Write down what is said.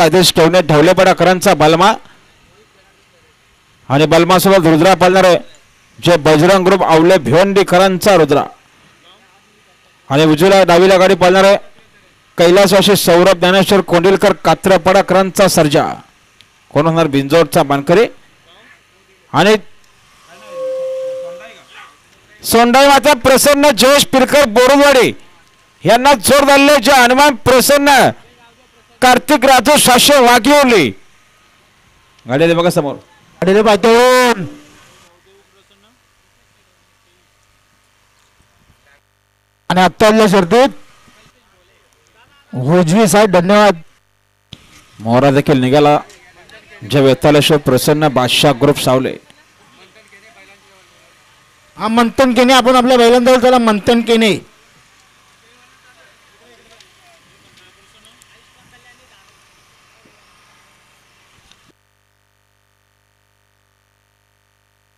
आदेश ठेवणे ढवलेपडाकरांचा बलमा आणि बलमासोबत रुद्रा पालणार आहे जे बजरंग ग्रुप आवले भिवंडीकरांचा रुद्रा आणि उजवीला डावीला गाडी पालणार आहे कैलासवासी सौरभ ज्ञानेश्वर कोंडिलकर कात्रपडाकरांचा सर्जा कोण होणार बिंजोडचा मानकरी आणि सोंडाई माता प्रसन्न जोश पिरकर बोरुलवाडी यांना जोर झाले जे हनुमान प्रसन्न कार्तिक राजू शाश्य वाघिवली गाडी बघा समोर गाडी पाहतो आणि आत्ता शर्तीत उजवी साहेब धन्यवाद मोहरा देखील निघाला जे वेतालेश्वर प्रसन्न बादशाह ग्रुप सावले हा मंथन केने आपण आपल्या बैलांजवळ त्याला मंथन केने